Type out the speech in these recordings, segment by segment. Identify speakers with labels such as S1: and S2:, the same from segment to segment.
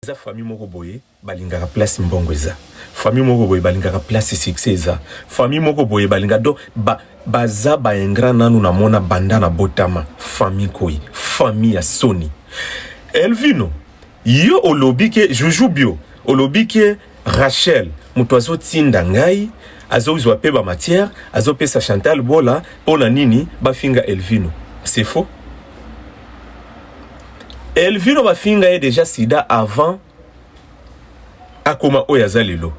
S1: Eza famille moko boye balingaka place mbongo eza famille moko boye balingaka place succès eza famille moko boye balinga do baza ba ingra nanu na mona banda na botama famille koi famille ya Sony Elvino yo olobike Juju Bio olobike Rachel muto azo tinda ngai azo uzwa pe ba matière azo pesa Chantal Bola pona nini bafinga Elvino c'est faux. Elvino bafinga est déjà sida avant akoma oyaza lelo.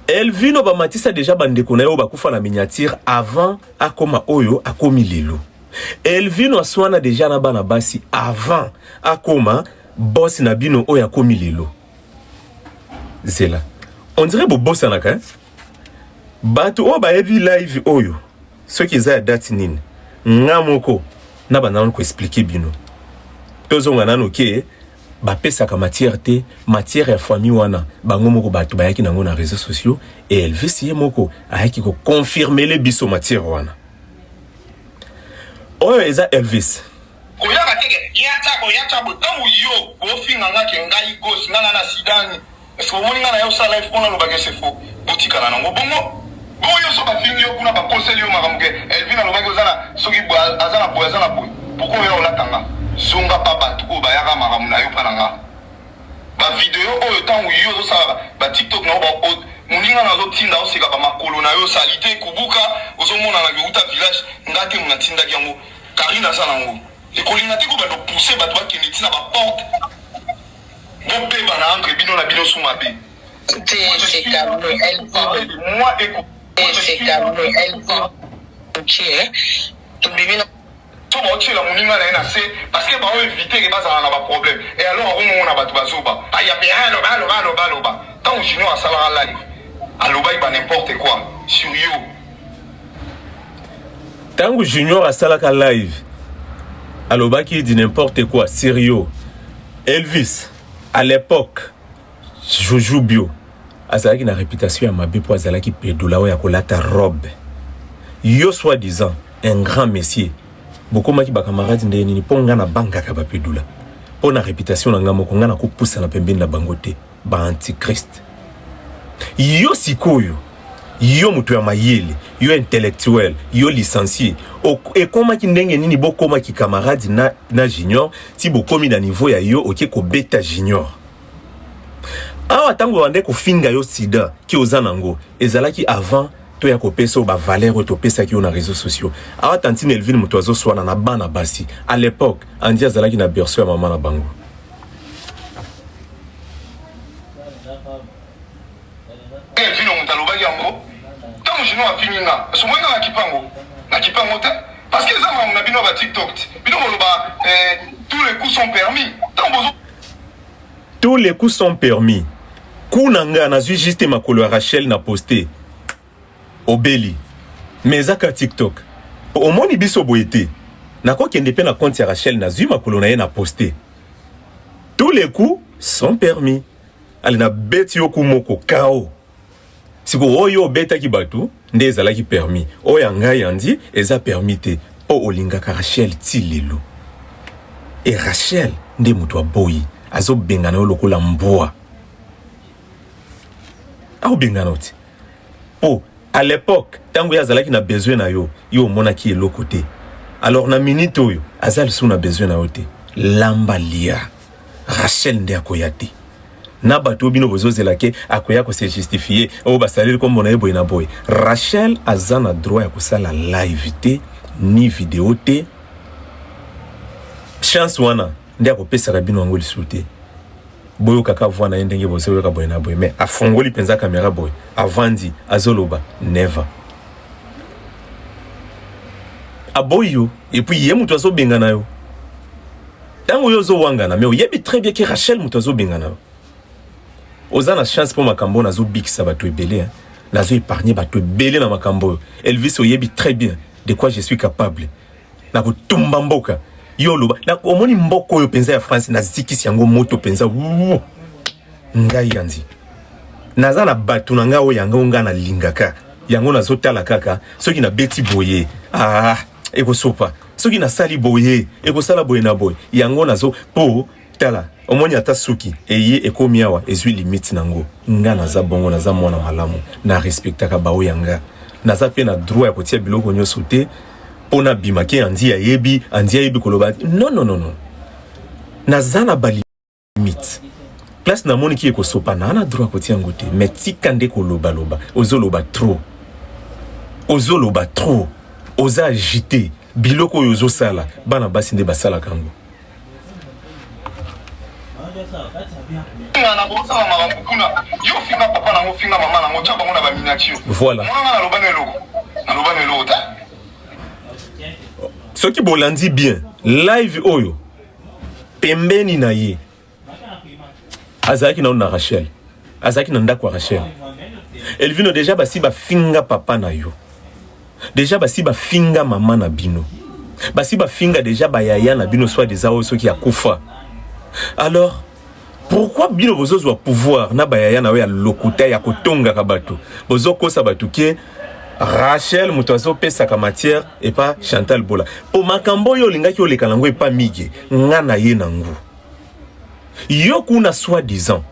S1: Elvino ba matisa déjà bandeko na yo bakufa na miniature avant akoma oyo akomi lelo. Elvino aswana déjà na bana basi avant akoma boss na bino oyo akomi lelo. Zela. On dirait bo boss anaka hein? Bato o ba heavy live oyo. Ceux qui za date nini. Ngamoko na banana ko expliquer bino. Tozonga nano ke ba pesa ka matière te matière ya famille wana bango moko bato bayaki nango na réseaux sociaux et Elvis ye moko ayaki ko confirmer le biso matière wana oyo eza Elvis
S2: koyaka teke yata botamu yo bofinga ngake ngai gos ngana na sidani so moninga na yo sa life pona lo bagese fo boutique na nango bongo boyo so bafingi yo kuna ba conseil yo makamuke Elvina lo bagose na soki azana boy pourquoi yo latanga Zunga papa tuko bayaka makamu na yo pananga ba video oyo tangu yo zo sala ba TikTok na ba muninga na zo tinda o sika ba makolo na yo salite kubuka ozomona na uta village ngate muna tinda yango Karina sana ngo ekolinga tiko ba do pousser ba to akende tina ba porte bon pe ba na entre bino na bino suma be c'est comme elle moi écoute c'est comme elle OK tu bibina la moninga na ina se parce que ba o éviter que baza na ba problème et alors on a ba bazoba aya pe aloba tant junior a sala live aloba ba n'importe quoi sur yo
S1: tant junior a sala ka live aloba qui dit n'importe quoi sérieux Elvis à l'époque Juju Bio azalaki na réputation ya mabe po azalaki pedola o ya kolata robe yo soi-disant un grand messier beaucoup maki ba camarades ndeni ni ponga na banka ka bapedula pona réputation na ngamo ko ngana ko poussa na pembeni na bangote ba antichrist yo sikoyo yo mutu ya mayele yo intellectuel yo licencié et koma ki ndenge nini bokoma ki camarades na junior ti bokomi na niveau ya yo oké ko beta junior awa tango wande ko finga yo sida ki ozanango ezalaki avant to ya kopesa ba valeur to pesa ki on a réseaux sociaux awa tantine Elvin muto azo swana na bana basi à l'époque andi azalaki na berceau ya maman na bango
S2: Elvin on taloba yango tant jino a fininga so mwenga na kipango te parce que ça on a bino ba TikTok bino loba tous les coups sont permis
S1: tous les coups sont permis kunanga na juste makolo Rachel na posté Obeli mais aka TikTok au moni biso boyete nako kende pe na compte ya Rachel na zuma kolona ye na posté tous les coups sont permis ali na beti yo kumoko kao siko oyo beta ki batu nde ezala ki permis oya ngai andi eza permis te o olinga ka Rachel tilelo et Rachel nde muto boyi azo bengana lokola mboa au benganoti po à l'époque tango yazalaki na besoin na yo mona ki elo côté alors na minute oyo azal sou na besoin na yote lamba lia Rachel nde akoyate na bato bino bozozela ke akoya ko se justifier o basaleli comme on a boy na boy Rachel azana droit ya kosala live te ni vidéo te chance wana nde akopesa bino ngoli soute boyo kaka voana ndenge bozo ka boy na boy mais afongoli penza caméra boy avandi azoloba never aboyo et puis ye muto azo bengana yo tango yo zo wangana mais yebi très bien que Rachel muto azo bengana yo ozana chance pour makambo na zo bikisa bato ebele hein na zo épargner bato ebele na makambo Elvis yebi très bien de quoi je suis capable na ko tumba mboka yo loba na omoni mboko yo penza ya France na zikisi yango moto penza ngai yanzi naza na batu na nga o yanga nga na lingaka yango na zotala kaka soki na beti boye eko sopa soki na sali boye eko sala boye na boye yango na zo po tala omoni ata suki eye ekomi awa ezwi limite nango nga naza bongo naza mwana malamu na respectaka bao yanga naza pe na droit ya kotia biloko nyonso te pona bimake andi ayebi koloba non naza na ba limite place na moni ki ekosopa na droit kotia ngo te mais tika nde koloba ozoloba trop oza agité biloko oyo ozosala bana basi nde basala kango voilà ce qui bolandi bien live oyo pembeni na ye azaki na Rachel azaki na ndako Rachel Elvino déjà basi ba finga papa na yo déjà basi ba finga mama na bino basi ba finga déjà ba yaya na bino soit des aos qui akufa. Alors pourquoi bino bozo wa pouvoir na ba yaya na we ya lokuta ya kotonga ka bato bozo kosa bato ke Rachel mutozo pesa ka matière et pas Chantal Bola po makambo yo lingaki yo lekalango et pas mige ngana ye nangu yo kuna soit disant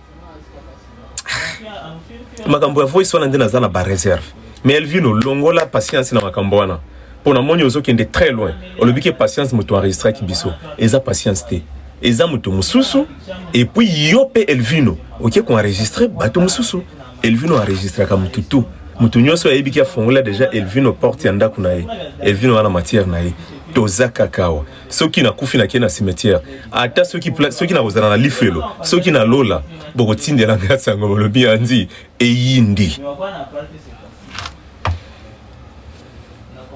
S1: makambo ya voice wana ndena zana ba réserve mais elle vit no longola patience na makambo wana pour na moni ozo kende très loin olobiki patience muto enregistrer ki biso eza patience te eza muto mususu et puis yo pe Elvino OK qu'on enregistrer bato mususu Elvino enregistrer ka mutu tout mutu nyonso ya ebiki afongola déjà Elvino porte yanda kuna ye Elvino wana matière na ye toza kakawa soki na kufi na kena cimetière ata soki na ozana na lifelo soki na lola boko tindela ngatsango bolobi andi eyindi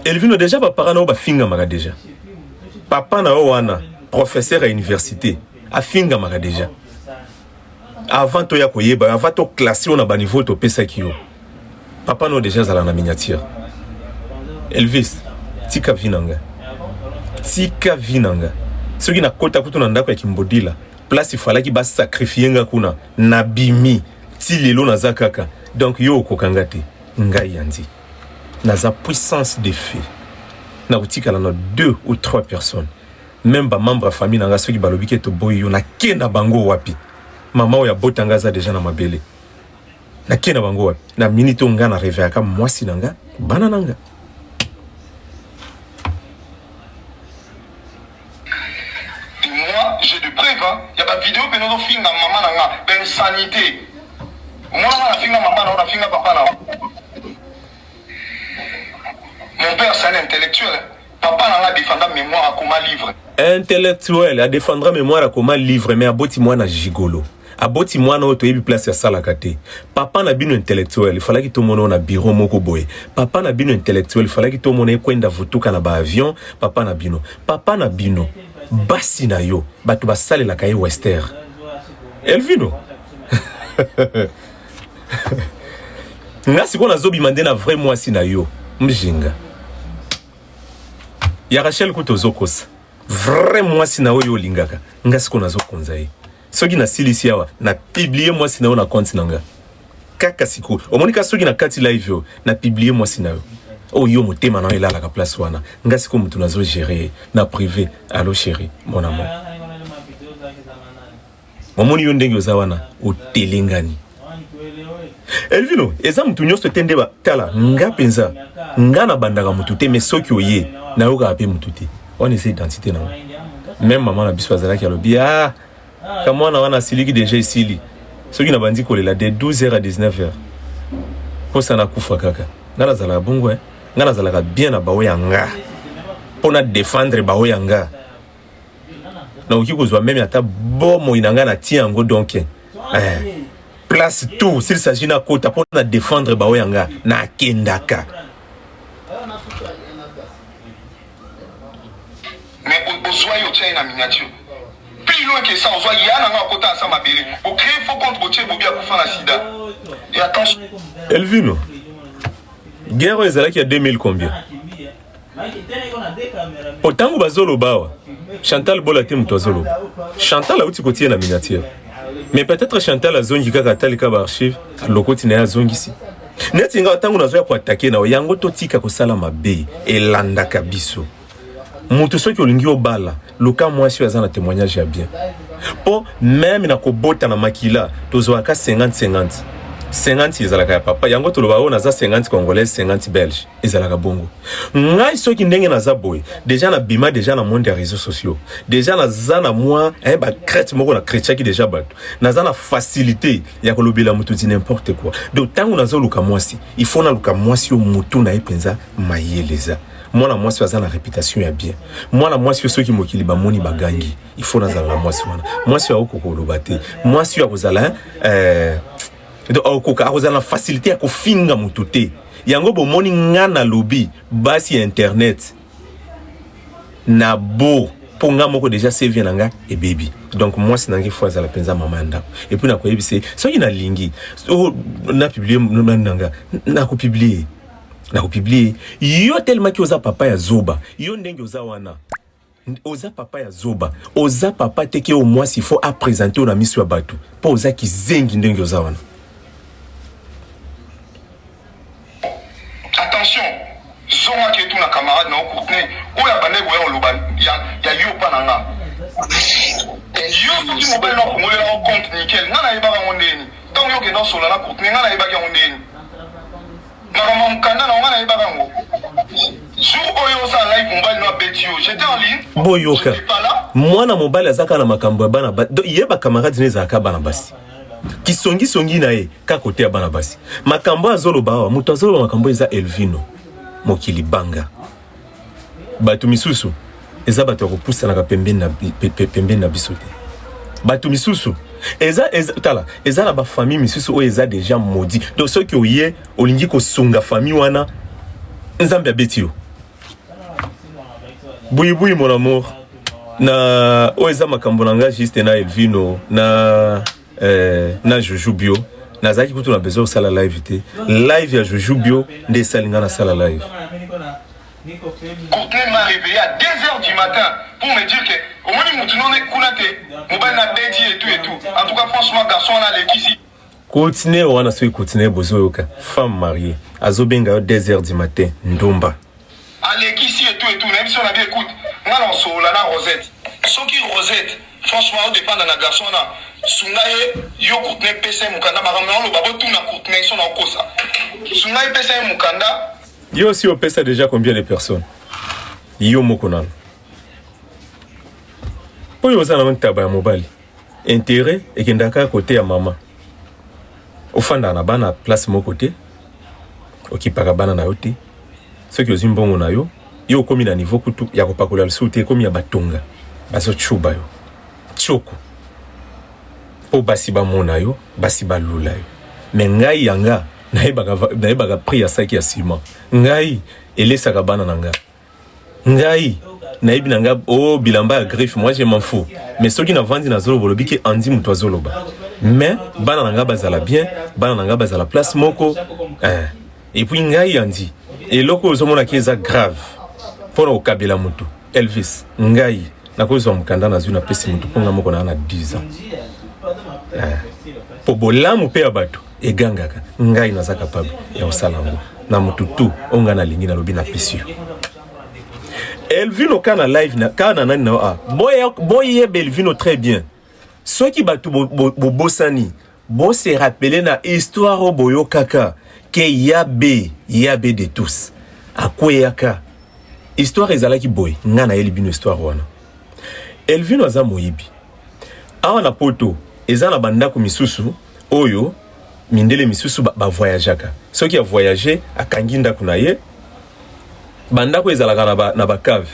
S1: Elvino déjà ba parano ba finga maga déjà papa na wana professeur à université a finga maga déjà avant to ya koyeba avant to classer on a ba niveau to pesa kiyo papa no déjà zala na miniature Elvis tika vinanga soki na kota kutu na ndako ya kimbodila place il fallait ki ba sacrifier nga kuna na bimi ti lelo na zakaka donc yo kokanga te ngai yandi naza puissance de fait na utika na 2 ou 3 personnes même ba membre famille nanga soki balobi ke to boyo na kenda bango wapi mama oya botanga za déjà na mabele na kenda bango wapi na minute nga na rêve aka mwasi nanga bana nanga
S2: j'ai de preuves, il y a pas vidéo que nous filmons maman nanga ben sanité. Moi na filma maman na filma papa na. Mon père c'est un intellectuel. Papa nanga défendra mémoire à comment livre.
S1: Intellectuel a défendra mémoire à comment livre mais aboti moi na gigolo. Aboti moi na oto yebi place ya sala kate. Papa na bino intellectuel, il fallait que tout monde na bureau moko boy. Papa na bino intellectuel, il fallait que tout monde kwenda vutuka na ba avion, papa na bino. Basi na yo bato basale la kaye Wester Elvino ngasi kona zobi mandena vrai mwasi na yo mjinga ya Rachel kutozokosa vrai mwasi na yo lingaka ngasi kona zokonza ye soki na silisi yawa na publier mwasi na yo na compte nanga kaka siku omonika soki na kati live yo na publier mwasi na yo oh yo motema na elala ka place wana ngasi ko mutu nazo gérer na privé allo chérie mon amour momoni yo ndenge ozawana otelengani Elvino eza mutu nyonso tende ba tala nga penza nga na bandaka mutu te mais soki oye na yo ka pe mutu te on essaie identité na même maman na biso azalaki alobi kama wana siliki déjà isili soki na bandi kolela de 12h à 19h pour ça na kufa kaka ngala zala bongo ngala zala bien na bawo yanga pona défendre bawo yanga na oki kozwa même ata bomo inanga na tiango donc place tout s'il s'agit na kota pona défendre bawo yanga na kendaka
S2: mais au soir yo tient na miniature plus loin que ça on voit yana nga kota sa mabele au créer faut contre botier bobia pour faire la sida et attention
S1: Elvino guerre ezalaki ya 2000 combien otango bazolo bawa Chantal Bola te muto azolo Chantal auti kotie na miniature mais peut-être Chantal azongi kaka talika ba archive lokoti na azongisi neti nga tango nazo ya ko attaquer na yango to tika ko sala mabe elanda kabiso muto soki olingi obala loka mwasi azana témoignage ya bien Po même na kobota na makila tozwaka 50-50. 50 ezalaka ya papa yango toloba o naza 50 congolais 50 belge ezalaka bongo ngai soki ndenge naza boy déjà na bima déjà na monde ya réseaux sociaux déjà naza na moi ba crête moko na chrétien qui déjà bato naza na facilité ya kolobela mutu di n'importe quoi donc tango nazo luka mwasi il faut na luka mwasi o mutu na epenza mayeleza moi na mwasi aza na réputation ya bien moi na mwasi soki mokili ba moni bagangi il faut na zala mwasi wana mwasi ya okokoloba te mwasi ya kozala donc akozala na facilité ya kofinga mutu te yango bomoni nga na lobi basi internet na bo po nga moko déjà CV na nga e baby donc moi c'est nangi fois azala penza mama ndako et puis na koyebi se soki na lingi na publier nanga na ko publier yo tellement ki oza papa ya zoba yo ndenge oza wana oza papa ya zoba oza papa teke au moins il faut à présenter na miso ya bato po oza ki zengi ndenge oza wana.
S2: Attention, zonga qui est tout na camarade na okutne oya bande boya oloba ya yo pananga yo soki mobile na kongolela au compte nickel ngana yebaka mondeni tant yo ke dans sola na kutne ngana yebaka mondeni na mukanda na ngana yebaka ngo jour oyo sa live mobile na betio j'étais en ligne
S1: boyoka mwana mobile azaka na makambo ya bana yeba camarade ne zaka bana basi kisongi na ye ka kote ya bana basi makambo azoloba wa mutu azoloba makambo eza Elvino mokili banga batu misusu eza bato kopusa na pembeni na biso te batu misusu eza na ba famille misusu o eza déjà maudit donc ceux qui oye olingi ko sunga famille wana nzambe abeti yo buyi mon amour na o eza makambo nanga juste na Elvino na Jojo Bio nazaki kutu na besoin sala live te live ya Jojo Bio nde salinga na sala live
S2: Courtenay m'a réveillé à 2h du matin pour me dire que au moins il m'a et tout. En tout cas franchement garçon là l'équipe
S1: Courtenay wana soki Courtenay bozoyoka femme mariée azobenga 2h du matin ndomba
S2: Aleki ici et tout même si on a bien écoute ngala sola na Rosette soki Rosette franchement au dépend na garçon là sungaye yo Courtenay pesa mukanda makambo lo babo tout na Courtenay son en kosa sungaye pesa mukanda
S1: yo aussi au pesa déjà combien de personnes yo mokonan po yo zana ntaba ya mobile intérêt et kendaka côté ya mama ofanda na bana place mo côté okipaka bana na yote ceux qui ont mbongo na yo komi na niveau kutu ya kopakola lisuti komi ya batonga baso chuba yo choko po basi ba mona yo basi ba lula yo mais ngai yanga naibaka prix ya saki ya ciment ngai elesaka bana nanga ngai naibi nanga bilamba ya griffe moi je m'en fous mais soki na vandi na zolo bolobi ke andi muto azoloba mais bana nanga bazala bien bana nanga bazala place moko et puis ngai andi et loko ozomona ki eza grave pona okabela mutu Elvis ngai nakozwa mukanda na zuna pesi mutu ponga moko na 10 ans po bolamu pe ya bato egangaka ngai naza capable ya osalango na mututu onga na lingi na lobi na pesi Elvino kana live na kana nani na boye Elvino très bien ceux qui batu bosani bo se rappeler na histoire boyo kaka ke yabe de tous akweyaka histoire ezalaki boy ngana Elvino histoire wana Elvino aza moyibi awa na poto eza na bandako misusu oyo mindele misusu ba voyageaka soki a voyager akangi ndako na ye bandako ezalaka na ba cave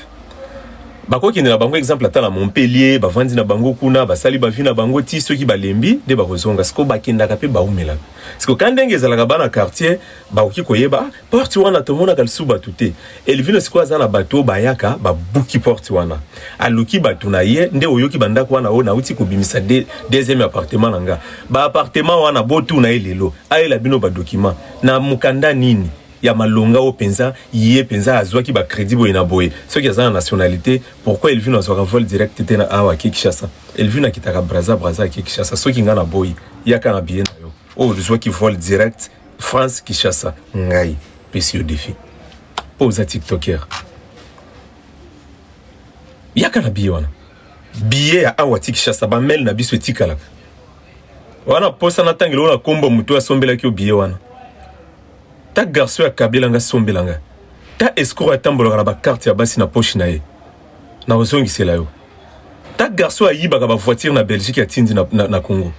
S1: bakoki na bango exemple ata na Montpellier bavandi na bango kuna basali bavi na bango ti soki balembi de bakozonga siko bakendaka pe baumela siko kandenge ezalaka bana quartier bakoki koyeba porte wana tomona kalsu batute Elvino siko azana bato bayaka babuki porte wana aluki batu na ye nde oyoki bandako wana ona uti kobimisa deuxième appartement nanga ba appartement wana botu na elelo ayela bino ba document na mukanda nini ya malonga o penza yé penza azwaki ba crédit boye na boye ceux qui ont la nationalité pourquoi Elvino azwaka vol direct te na awa Kinshasa Elvino kitaka Braza Kinshasa ceux qui ngana boye yaka na bien na yo o azwaki vol direct France Kinshasa ngai pesi au défi pose TikToker yaka na bien wana billet à awati Kinshasa ba mail na biso etikala wana posa na tangelo na kombo mutu asombela ki billet wana ta garçon ya kabila nga sombelanga ta escroc atambola na ba carte ya basi na poche na ye na ozongisela yo ta garçon ayiba ka ba voiture na Belgique ya tindi na Congo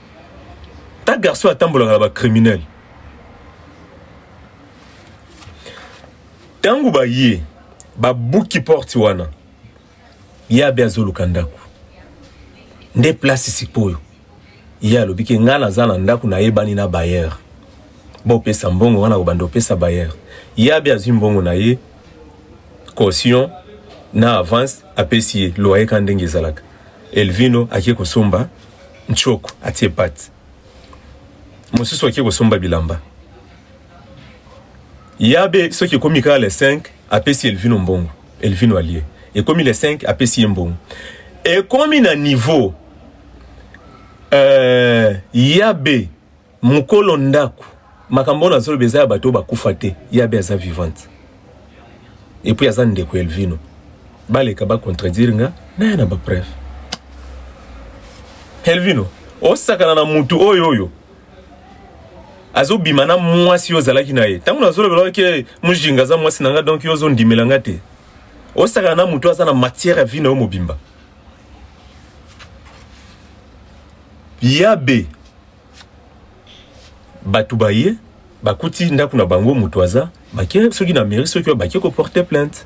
S1: ta garçon atambola na ba criminel tangu ba ye ba buki porte wana ya be azoluka ndako nde place sipoyo ya lobike ngana zana ndako na yebani na bayer bo pesa mbongo wana ko bando pesa bayer ya be azimbongo na ye caution na avance apesi loyer kandenge zalaka Elvino akie kosomba nchoko atie pat mosusu akie kosomba bilamba yabe soki komi ka le 5 apesi Elvino mbongo Elvino allié et comme il est 5 apesi mbongo et comme na niveau yabe mukolo ndako makambo na zolo beza bato bakufa te yabe aza vivante et puis aza ndeko Elvino baleka ba contredire nga na ba preuve Elvino osakana na mutu oyo azo bimana mwasi ozalaki na ye tangu na zolo belo ke mujinga za mwasi nanga donc yozo ndimelanga te osakana na mutu aza na matière ya vino mobimba yabe batu baye bakuti ndaku na bango mutu aza bakie soki na mairie soki bakie ko porter plainte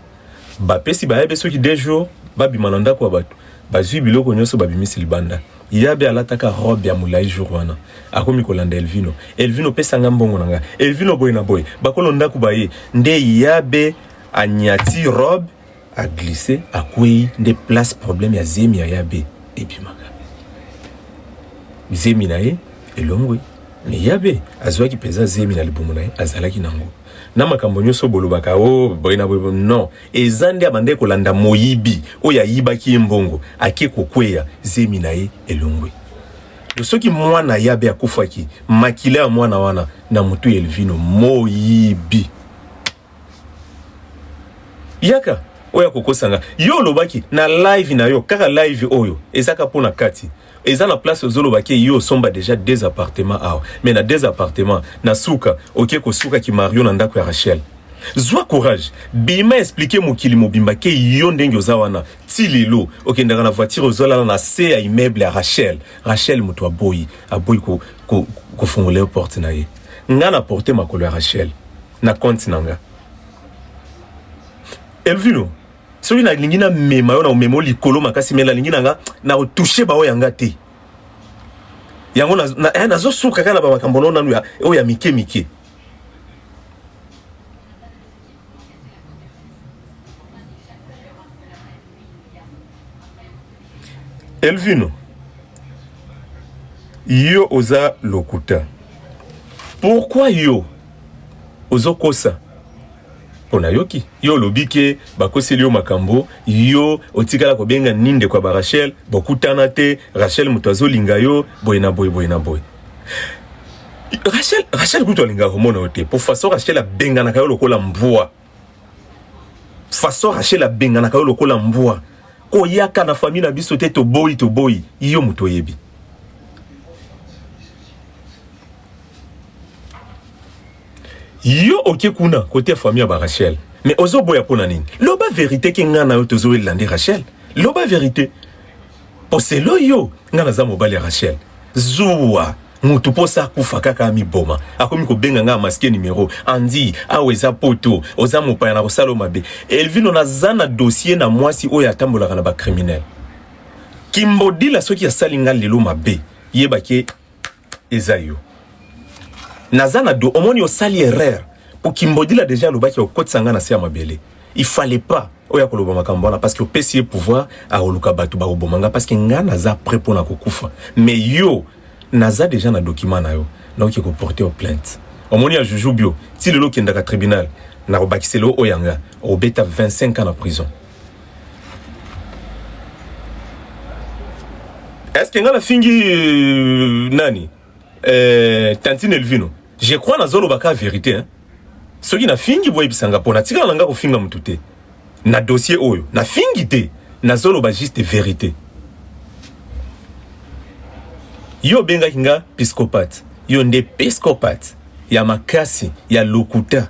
S1: bapesi baye soki 2 jours babimana ndako wa batu bazwi biloko nyonso babimisi libanda yabe alataka robe ya mulai jour wana akomi kolanda Elvino pesa nga mbongo nanga Elvino boy na boy bakolo ndaku baye nde yabe anyati robe a glissé a kwei nde place problème ya zemi ya yabe ebimaka zemi na ye elongwe ni yabe azwaki pesa zemi na libumu na ye azalaki nango na makambo nyonso bolobaka o boy na boy non ezande abande kolanda moyibi oya yibaki mbongo ake kokweya zemi na ye elongwe soki mwana yabe akufaki makile ya mwana wana na mutu Elvino moyibi yaka oya kokosanga yo lobaki na live na yo kaka live oyo ezaka pona kati eza na place ozolobaki yo somba déjà 2 appartements awa mais na 2 appartements na suka okie ko suka ki Mario na ndako ya Rachel zwa courage bima expliquer mokili mobimba ke yo ndenge ozawana ti lelo okendaka na voiture ozolala na se ya immeuble ya Rachel mutu aboyi ko fongola porte na ye nga na porte makolo ya Rachel na compte nanga Elvino soki na lingi na mema yo na memo likolo makasi mela lingi nanga na toucher ba oyanga te yango na zo suka kana ba makambo no nanu ya oya mike Elvino yo oza lokuta pourquoi yo ozo kosa pona yoki yo lobike bakoseli yo makambo yo otikala ko benga ninde kwa ba Rachel bokutana te Rachel mutu azolinga yo boy na boy Rachel kuto linga homona ote pour façon Rachel benga na kayo lokola mbwa façon Rachel benga na kayo lokola mbwa ko yaka na famille na biso te to boy yo mutu yebi yo oke kuna côté famille ba Rachel mais ozo boya pona nini loba vérité ke ngana yo tozo elandi Rachel loba vérité poselo yo ngana za mobali Rachel zuwa mutu posa kufa kaka mi boma akomi ko benga nga masque numéro andi aweza poto oza mopaya na kosalo mabe Elvino na zana dossier na mwasi oya tambola na ba criminel kimbodila soki ya salinga lelo mabe yebake ezayo nazana do omoni osali erreur pour kimbodila déjà le baki okotsanga na sia mabele il fallait pas oya koloba makambo na parce que opesi pouvoir a oluka batu ba obomanga parce que nga naza prêt pour na kokufa mais yo naza déjà na document na yo na oki ko porter au plainte omoni ya Juju Bio ti lelo kendaka tribunal na obakiselo oyanga obeta 25 ans na prison. Est-ce que nga na fingi nani Tantine Elvino je crois na zolo baka vérité hein. Soki na fingi boye bisanga pona tika nanga ko finga mutute na dossier oyo na fingi te na zolo ba juste vérité Yo benga kinga psychopathe. Yo nde psychopathe. Ya makasi, ya lokuta.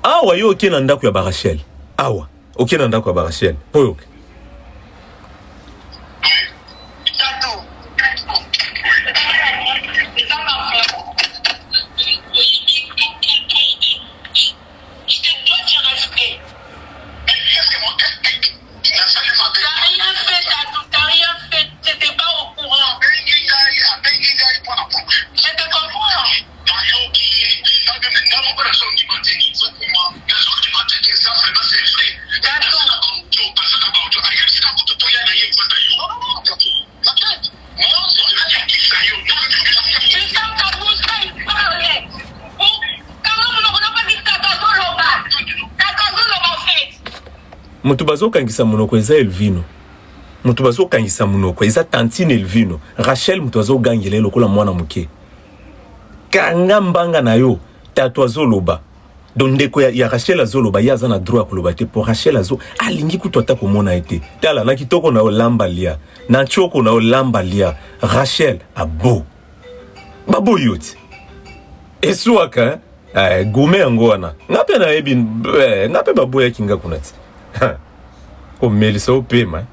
S1: Awa yo okena ndako ya Barachel. Awa, okena ndako ya Barachel. Poyoke. Mutubazo kangisa monoko eza Elvino. Mutubazo kangisa monoko eza Tantine Elvino. Rachel mutubazo gangele lokola mwana muke. Kanga mbanga na yo tatoazo loba. Donc ndeko ya Rachel azoloba yaza na droit koloba te pour Rachel azo alingi kutota komona ete. Tala na kitoko na olamba lia. Na choko na olamba lia. Rachel abo. Babo yoti. Esuaka gome yango wana. Ngape na ebi ngape babo ya kinga kunati. Oh, Mélissa au paiement.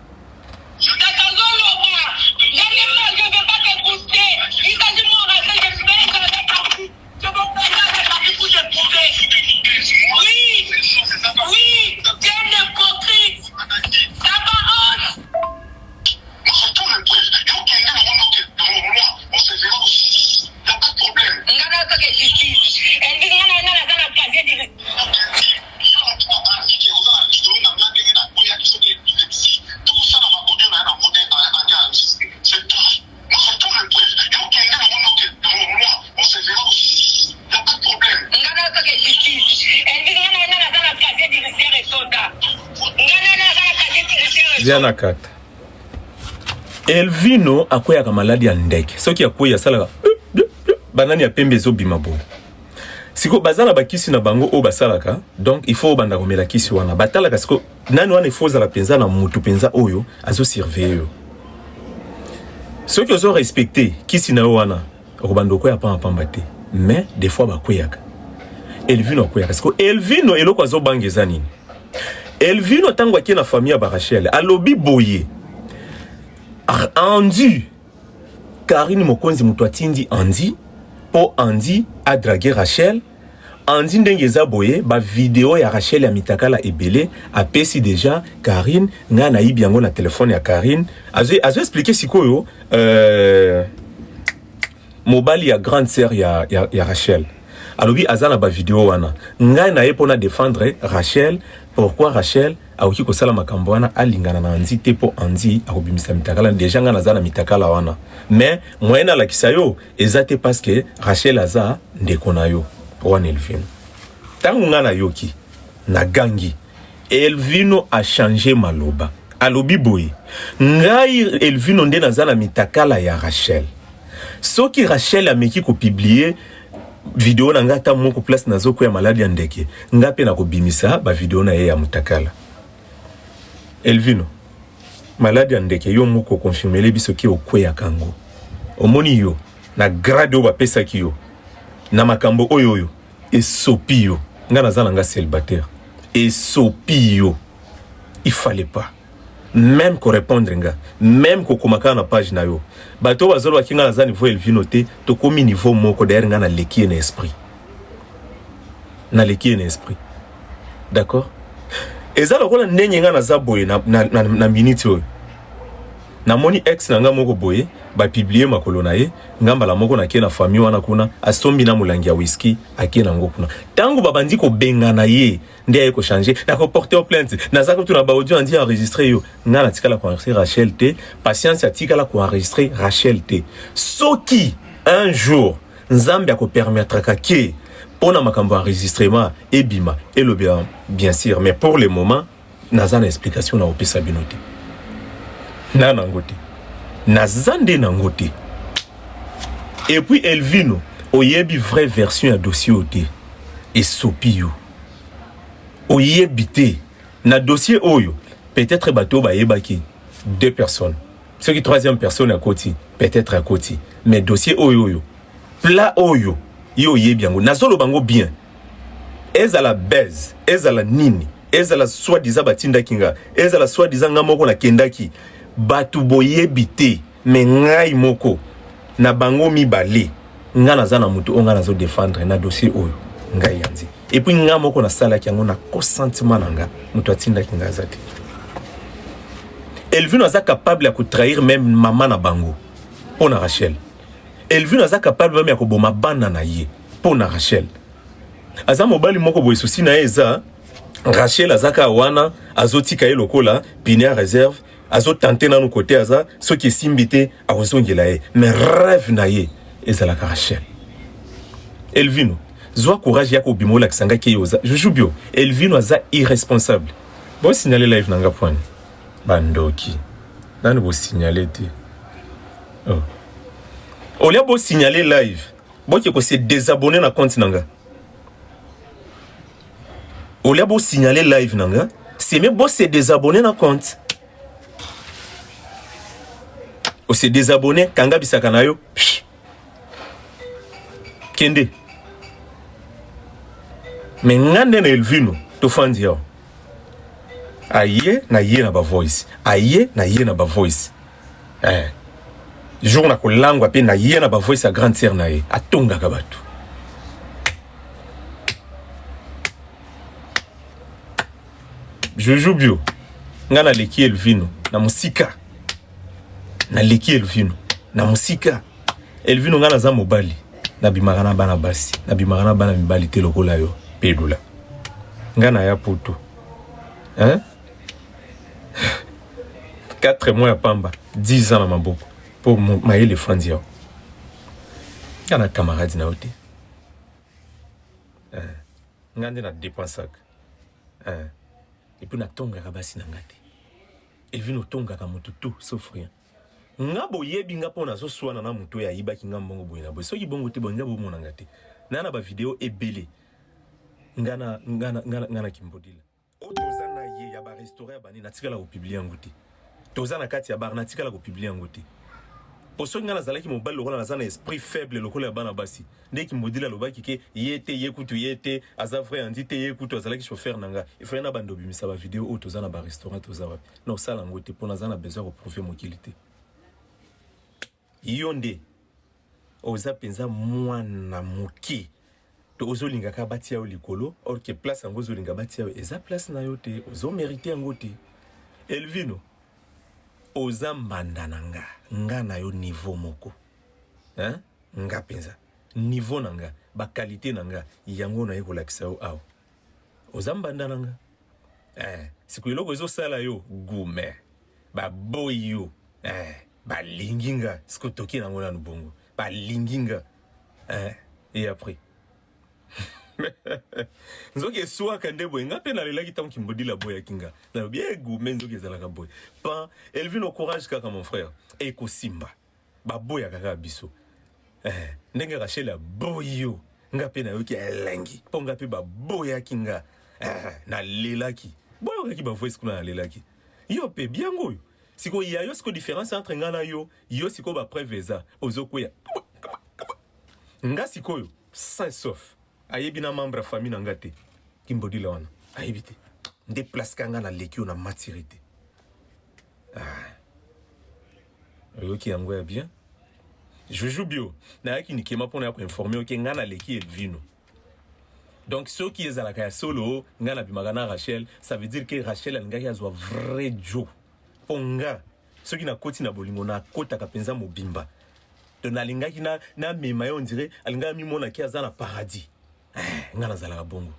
S1: Diana Kata. Elvino akoya ka maladi ya ndeke. Soki akoya salaka banani ya pembe zo bimabo. Siko bazana bakisi na bango o basalaka, donc il faut banda komela kisi wana. Batalaka siko nani wana faut za la penza na mutu penza oyo azo surveiller. Soki ozo respecter kisi na wana, okobando koya pa pambate. Mais des fois bakoyaka. Elvino akoyaka siko Elvino eloko azo bangeza nini? Elvino tango akie na famille ya Barachel alobi boye Andi Karine Mokonzi mutu atindi Andi po Andi a dragué Rachel. Andi ndenge eza boye ba vidéo ya Rachel ya mitakala ebele apesi déjà Karine nga na yibi yango na téléphone ya Karine azo expliquer sikoyo mobali ya grande sœur ya Rachel alobi azana ba vidéo wana nga na yepona défendre Rachel. Pourquoi Rachel a oki ko sala makambo wana alingana na Andi te po Andi akobimisa mitakala déjà nga nazana mitakala wana mais moyena la kisayo ezate parce que Rachel aza ndeko na yo wana Elvino tangu nga na yoki na gangi Elvino a changé maloba alobi boye ngai Elvino nde nazana mitakala ya Rachel soki Rachel ameki ko publier vidéo na ngata moko place nazo ko ya maladi ya ndeke ngape na ko bimisa ba vidéo na ye ya mutakala Elvino maladi ya ndeke yo moko confirmer le biso ki okweya kango omoni yo na grade o ba pesa ki yo na makambo oyo esopi yo nga nazana nga célibataire esopi yo il fallait pas même ko répondre nga même ko komaka na page na yo bato bazolo bakinga na za niveau Elvino te to komi niveau moko derrière nga na leki na esprit d'accord eza lokola ndenye nga na za boye na minute oyo na moni ex na nga moko boye ba publier makolo na ye ngamba la moko na ke na famille wana kuna asombi na mulangi ya whisky ake na ngo kuna tango babandi ko benga na ye ndi aye ko changer na ko porter plainte na za ko tuna ba audio andi enregistrer yo nga na tika la ko enregistrer Rachel te patience ya tika la ko enregistrer Rachel te soki un jour nzambe ko permettre ka ke pona makambo enregistrement ebima et le bien sûr mais pour le moment naza na explication na opesa binote na nangote nazande nangote et puis Elvino oyebi vraie version ya dossier ote et sopio oyebi te na dossier oyo peut-être bato ba yebaki deux personnes Ce qui troisième personne à côté, peut-être à côté. Mais dossier oyo. Plat oyo. Yo ye bien. Nazolo bango bien. Eza la baise. Eza la nini. Eza la soi-disant batinda kinga. Eza la soi-disant ngamoko na kendaki. Batu boye bite. Mais ngai moko. Na bango mi bale. Nga nazana mutu. Nga nazo défendre. Na dossier oyo. Ngai yanzi. Et puis nga moko na sala ki yango na consentement nanga. Mutu atinda kinga zati. Elvino aza capable ya trahir même maman na bango pour na Rachel. Elvino aza capable même ya koboma bana na ye pour na Rachel. Aza mobali moko boye souci na eza Rachel azaka wana azotika ye lokola pina réserve azo tenter na no côté aza ce qui simbité azongela ye mais rêve na ye ezala ka Rachel. Elvino zwa courage ya kobimola kisanga ke yoza Juju bio Elvino aza irresponsable. Bon signaler live nanga point. Bandoki. Nani bo signaler te. Oh. Olia bo signaler live. Bo ki ko se désabonner na compte nanga. Olia bo signaler live nanga. C'est même bo se désabonner na compte. O se désabonner kanga bisaka na yo. Kende. Mais ngande na Elvino to fandi yo. Aye na ye na ba voice. Aye na ye na ba voice. Jour na ko langwa pe na ye na ba voice a grande sœur na ye. Atonga ka batu. Juju bio. Ngana leki Elvino na musika. Na leki Elvino na musika. Elvino ngana za mobali. Na bimagana bana basi. Na bimagana bana mibali te lokola yo. Pedula. Ngana ya poto. Hein? 4 mois à Pamba, 10 ans à Maboko pour mailler les francs. Il y a un camarade na ote. Ngande na dépensak. Et puis na tonga kabasi na ngate. Et vino tonga ka mutu tout sauf rien. Ngabo yebi ngapo na zo swana na mutu ya iba ki ngambongo boy na boy. Soki bongo te bonga bo mona ngate. Na ba vidéo ebele. Ngana kimbodila. Otozana ye ya ba restaurer bani na tikala ko publier ngoti. Tozana kati ya bar na tikala ko publier ngoti. Poso ngana zalaki mobali lokola nazana esprit faible lokola ya bana basi. Ndeki modila lobaki ke yete yekutu yete azavre andite yekutu azalaki chauffeur nanga. Il faut na bando bimisa ba vidéo otozana ba restaurant tozawa. Na osala ngoti pona zana besoin ko prouver mokilité. Yonde oza penza mwana moki. To ozolinga ka bati ya likolo or que place en ozolinga bati ya eza place na yote ozo mériter ngote. Elvino oza mbandananga nga na yo niveau moko. Hein? Nga penza niveau nanga ba qualité nanga yango na yeko lakisa yo aw. Oza mbandananga. Siku iloko ezo sala yo gume. Ba boyo. Ba linginga siku toki nango na nubongo. Ba linginga. Et après nzoki eswa kande boy ngape na lela kitam kimbodi la boy kinga na bien gume nzoki zala ka boy pa Elvino courage kaka mon frère eko simba ba boy kaka biso ndenge Rachel boyo ngape na yoki elengi po ngape ba boy kinga na lelaki boy ki ba voice kuna na lelaki yo pe bien ngoyo siko ya yo siko différence entre ngana yo siko ba preveza ozokoya nga siko yo sans sauf ayebi na membre famille na ngate kimbodi la wana ayebi te déplace kanga na leki na maturité oyoki yango ya bien Juju bio na yaki nikema pona ya ko informer oke ngana leki Elvino donc ceux qui ezalaka ya solo ngana bimagana Rachel ça veut dire que Rachel alingaki azwa vrai Joe ponga ceux qui na koti na bolingo na kota ka penza mobimba to na lingaki na mema yo ndire alinga mi mona ki azana paradis ngana zalaka bongo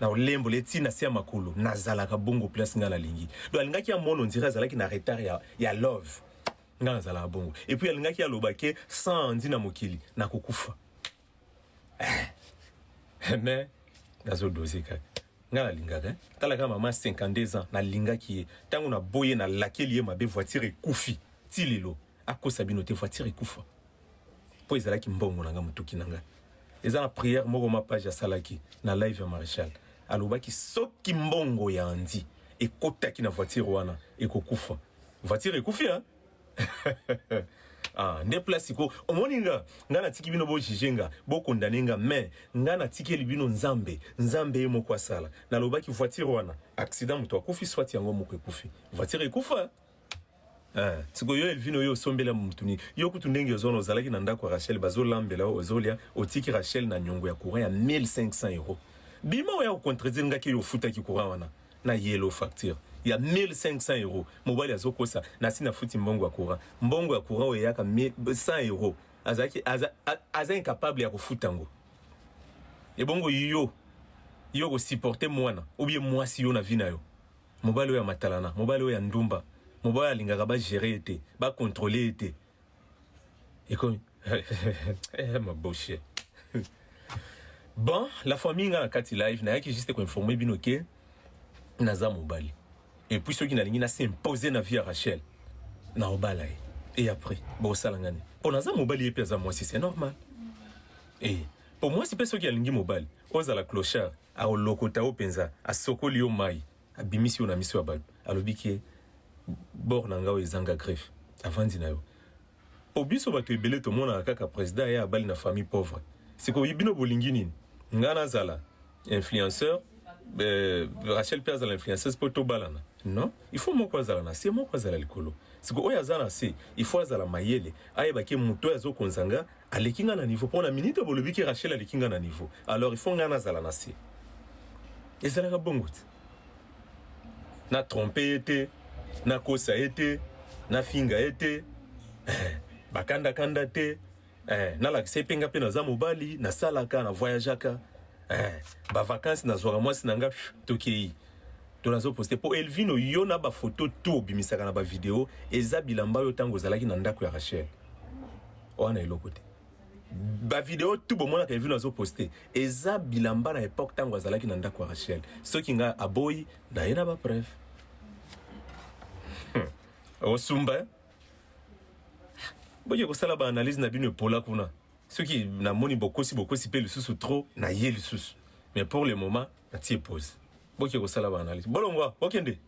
S1: na olembo leti na sia makolo na zalaka bongo place ngana lingi do alingaki ya mono ndire azalaki na retard ya love ngana zalaka bongo et puis alingaki ya lobake sans ndi na mokili na kokufa mais nazo doser kaka ngana lingaka talaka mama 52 ans na lingaki ye tango na boye na lakeli ye mabe voiture ekufi tilelo akosa binote voiture ekufa po ezalaki mbongo nanga mutuki nanga eza na prière moko ma page ya salaki na live ya Maréchal alobaki soki mbongo ya andi ekotaki na voiture wana ekokufa voiture ekufi Ah, nde place ko omoninga ngana tiki bino bo jijenga bo kondanenga mais ngana tiki libino nzambe emo kwa sala na lobaki voiture wana accident muto akufi swati yango moko ekufi voiture ekufa. Ah, siko yo elvino yo sombela mutuni yo kutundenge ozono zalaki na ndako Rachel bazolambela ozolia otiki Rachel na nyongo ya courant ya 1500 euros. Bima ya contredire ngaki yo futa ki courant wana na yellow facture ya 1500 euros. Mobile azokosa na sina futi mbongo ya courant. Mbongo ya courant o yaka 100 euros. Azaki aza incapable ya kufuta ngo. E bongo yo ko supporter mwana ou bien moi si yo na vie na yo. Mobile ya matalana, mobile ya ndumba. Mobile alingaka ba gérer été, ba contrôler été. Et comme ma bouche. Bon, la famille nga kati live na yaki juste ko informer bino ke naza mobile. Et puis ceux qui n'alingi na s'imposer na vie à Rachel. Na obala. Et après, bon salangani. Pour naza mobile et pesa moi si c'est normal. Et pour moi c'est pas ceux qui alingi mobile. Oza la clochard, a lokota o penza, a sokoli o mai, a bimisi o na miso abal. Alobiki bor nangao ezanga greffe avant dina yo obiso bato ebele to mona kaka président ya abali na famille pauvre siko yibino bolingi nini ngana zala influenceur Rachel Perez à l'influenceuse poto balana non il faut moko zala na c'est moko zala likolo siko oya zala c'est il faut zala mayele ayeba ke muto yazo konzanga alekinga na niveau pona minute bolobiki Rachel alekinga na niveau alors il faut ngana zala na c'est et ça la bongout na trompé été na kosa ete na finga ete bakanda kanda te na la sepenga pe na za mobali na salaka na voyageaka ba vacances na zwaka mwasi nanga tokei to nazo poster po Elvino yo na ba photo to bimisaka na ba video eza bilamba yo tango zalaki na ndako ya Rachel wana eloko te ba video tout bon mona ka Elvino nazo poster eza bilamba na époque tango zalaki na ndako ya Rachel soki nga aboyi na yena ba preuve osumba boye ko sala ba analyse na bino pola kuna ceux qui na moni bokosi pe le sous trop na yé le sous mais pour le moment na tie pause boye ko sala ba analyse bolongwa okende